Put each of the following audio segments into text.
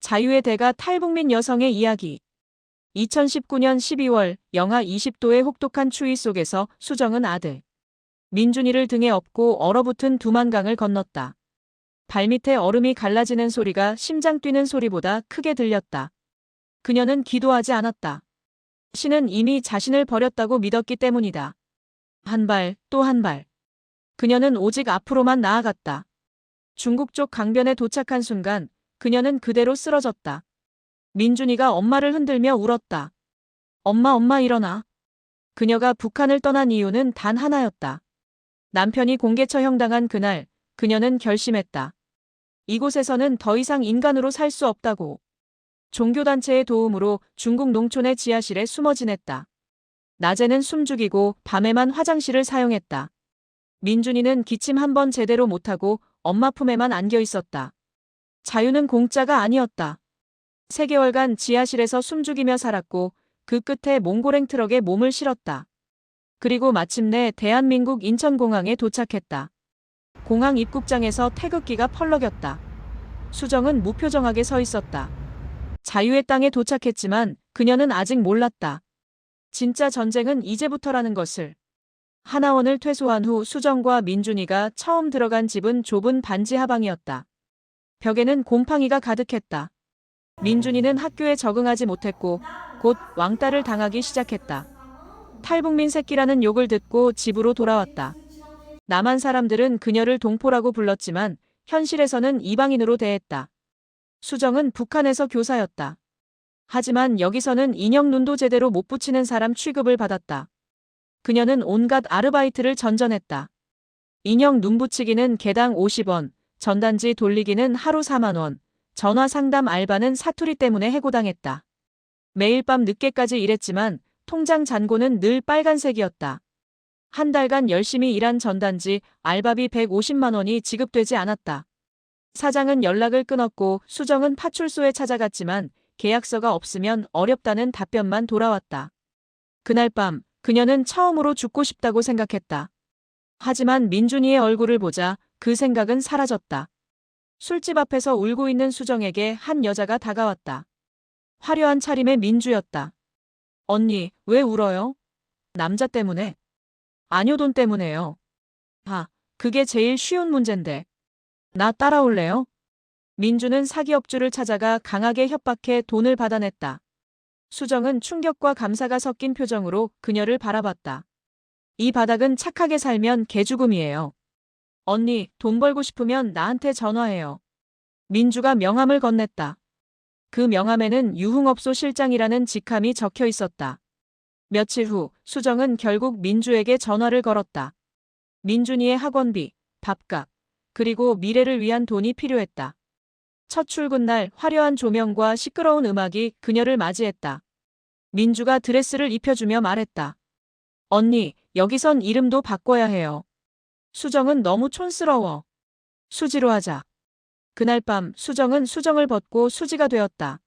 자유의 대가 탈북민 여성의 이야기. 2019년 12월 영하 20도의 혹독한 추위 속에서 수정은 아들 민준이를 등에 업고 얼어붙은 두만강을 건넜다. 발밑에 얼음이 갈라지는 소리가 심장 뛰는 소리보다 크게 들렸다. 그녀는 기도하지 않았다. 신은 이미 자신을 버렸다고 믿었기 때문이다. 한 발, 또 한 발. 그녀는 오직 앞으로만 나아갔다. 중국 쪽 강변에 도착한 순간 그녀는 그대로 쓰러졌다. 민준이가 엄마를 흔들며 울었다. 엄마, 엄마 일어나. 그녀가 북한을 떠난 이유는 단 하나였다. 남편이 공개 처형당한 그날 그녀는 결심했다. 이곳에서는 더 이상 인간으로 살 수 없다고. 종교단체의 도움으로 중국 농촌의 지하실에 숨어 지냈다. 낮에는 숨죽이고 밤에만 화장실을 사용했다. 민준이는 기침 한 번 제대로 못하고 엄마 품에만 안겨 있었다. 자유는 공짜가 아니었다. 3개월간 지하실에서 숨죽이며 살았고 그 끝에 몽골행 트럭에 몸을 실었다. 그리고 마침내 대한민국 인천공항에 도착했다. 공항 입국장에서 태극기가 펄럭였다. 수정은 무표정하게 서 있었다. 자유의 땅에 도착했지만 그녀는 아직 몰랐다. 진짜 전쟁은 이제부터라는 것을. 하나원을 퇴소한 후 수정과 민준이가 처음 들어간 집은 좁은 반지 하방이었다. 벽에는 곰팡이가 가득했다. 민준이는 학교에 적응하지 못했고 곧 왕따를 당하기 시작했다. 탈북민 새끼라는 욕을 듣고 집으로 돌아왔다. 남한 사람들은 그녀를 동포라고 불렀지만 현실에서는 이방인으로 대했다. 수정은 북한에서 교사였다. 하지만 여기서는 인형 눈도 제대로 못 붙이는 사람 취급을 받았다. 그녀는 온갖 아르바이트를 전전했다. 인형 눈 붙이기는 개당 50원, 전단지 돌리기는 하루 4만 원, 전화 상담 알바는 사투리 때문에 해고당했다. 매일 밤 늦게까지 일했지만 통장 잔고는 늘 빨간색이었다. 한 달간 열심히 일한 전단지 알바비 150만 원이 지급되지 않았다. 사장은 연락을 끊었고 수정은 파출소에 찾아갔지만 계약서가 없으면 어렵다는 답변만 돌아왔다. 그날 밤 그녀는 처음으로 죽고 싶다고 생각했다. 하지만 민준이의 얼굴을 보자 그 생각은 사라졌다. 술집 앞에서 울고 있는 수정에게 한 여자가 다가왔다. 화려한 차림의 민주였다. 언니, 왜 울어요? 남자 때문에? 아니요, 돈 때문에요. 아, 그게 제일 쉬운 문제인데. 나 따라올래요? 민주는 사기업주를 찾아가 강하게 협박해 돈을 받아냈다. 수정은 충격과 감사가 섞인 표정으로 그녀를 바라봤다. 이 바닥은 착하게 살면 개죽음이에요. 언니, 돈 벌고 싶으면 나한테 전화해요. 민주가 명함을 건넸다. 그 명함에는 유흥업소 실장이라는 직함이 적혀 있었다. 며칠 후 수정은 결국 민주에게 전화를 걸었다. 민준이의 학원비, 밥값, 그리고 미래를 위한 돈이 필요했다. 첫 출근 날 화려한 조명과 시끄러운 음악이 그녀를 맞이했다. 민주가 드레스를 입혀주며 말했다. 언니, 여기선 이름도 바꿔야 해요. 수정은 너무 촌스러워. 수지로 하자. 그날 밤 수정은 수정을 벗고 수지가 되었다.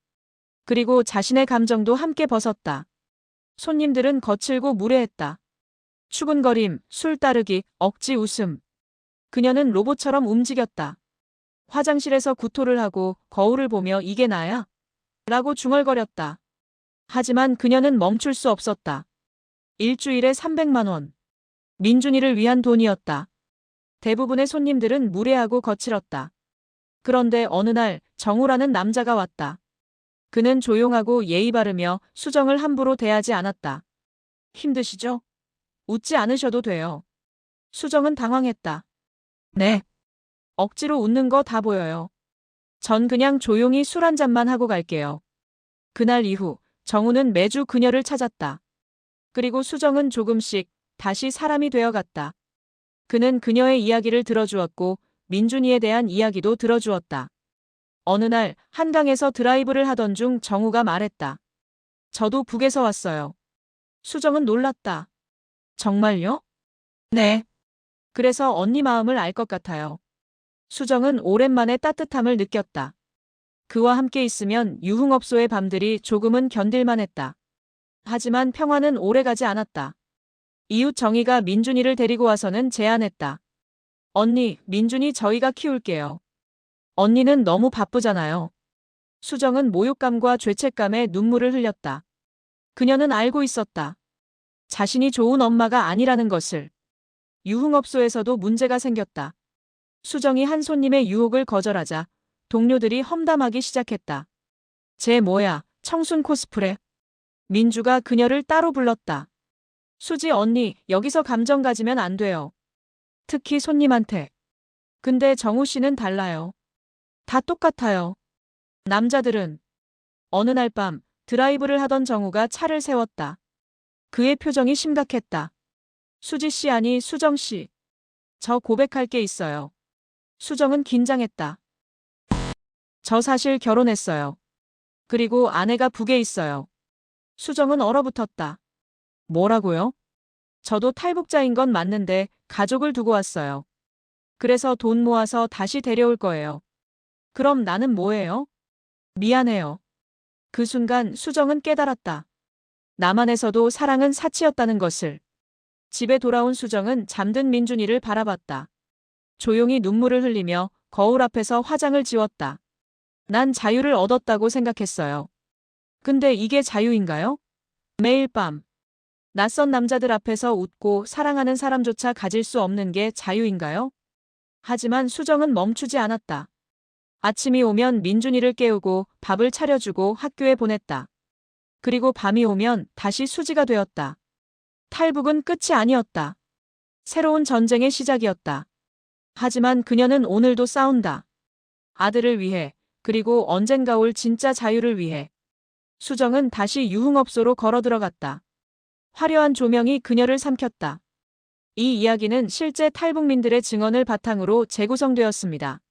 그리고 자신의 감정도 함께 벗었다. 손님들은 거칠고 무례했다. 추근거림, 술 따르기, 억지 웃음. 그녀는 로봇처럼 움직였다. 화장실에서 구토를 하고 거울을 보며 이게 나야? 라고 중얼거렸다. 하지만 그녀는 멈출 수 없었다. 일주일에 300만 원. 민준이를 위한 돈이었다. 대부분의 손님들은 무례하고 거칠었다. 그런데 어느 날 정우라는 남자가 왔다. 그는 조용하고 예의 바르며 수정을 함부로 대하지 않았다. 힘드시죠? 웃지 않으셔도 돼요. 수정은 당황했다. 네. 억지로 웃는 거 다 보여요. 전 그냥 조용히 술 한 잔만 하고 갈게요. 그날 이후 정우는 매주 그녀를 찾았다. 그리고 수정은 조금씩 다시 사람이 되어갔다. 그는 그녀의 이야기를 들어주었고 민준이에 대한 이야기도 들어주었다. 어느 날 한강에서 드라이브를 하던 중 정우가 말했다. 저도 북에서 왔어요. 수정은 놀랐다. 정말요? 네. 그래서 언니 마음을 알 것 같아요. 수정은 오랜만에 따뜻함을 느꼈다. 그와 함께 있으면 유흥업소의 밤들이 조금은 견딜만 했다. 하지만 평화는 오래가지 않았다. 이웃 정희가 민준이를 데리고 와서는 제안했다. 언니, 민준이 저희가 키울게요. 언니는 너무 바쁘잖아요. 수정은 모욕감과 죄책감에 눈물을 흘렸다. 그녀는 알고 있었다. 자신이 좋은 엄마가 아니라는 것을. 유흥업소에서도 문제가 생겼다. 수정이 한 손님의 유혹을 거절하자 동료들이 험담하기 시작했다. 쟤 뭐야, 청순 코스프레. 민주가 그녀를 따로 불렀다. 수지 언니, 여기서 감정 가지면 안 돼요. 특히 손님한테. 근데 정우 씨는 달라요. 다 똑같아요. 남자들은. 어느 날 밤 드라이브를 하던 정우가 차를 세웠다. 그의 표정이 심각했다. 수지 씨 아니 수정 씨. 저 고백할 게 있어요. 수정은 긴장했다. 저 사실 결혼했어요. 그리고 아내가 북에 있어요. 수정은 얼어붙었다. 뭐라고요? 저도 탈북자인 건 맞는데 가족을 두고 왔어요. 그래서 돈 모아서 다시 데려올 거예요. 그럼 나는 뭐예요? 미안해요. 그 순간 수정은 깨달았다. 남한에서도 사랑은 사치였다는 것을. 집에 돌아온 수정은 잠든 민준이를 바라봤다. 조용히 눈물을 흘리며 거울 앞에서 화장을 지웠다. 난 자유를 얻었다고 생각했어요. 근데 이게 자유인가요? 매일 밤 낯선 남자들 앞에서 웃고 사랑하는 사람조차 가질 수 없는 게 자유인가요? 하지만 수정은 멈추지 않았다. 아침이 오면 민준이를 깨우고 밥을 차려주고 학교에 보냈다. 그리고 밤이 오면 다시 수지가 되었다. 탈북은 끝이 아니었다. 새로운 전쟁의 시작이었다. 하지만 그녀는 오늘도 싸운다. 아들을 위해, 그리고 언젠가 올 진짜 자유를 위해. 수정은 다시 유흥업소로 걸어 들어갔다. 화려한 조명이 그녀를 삼켰다. 이 이야기는 실제 탈북민들의 증언을 바탕으로 재구성되었습니다.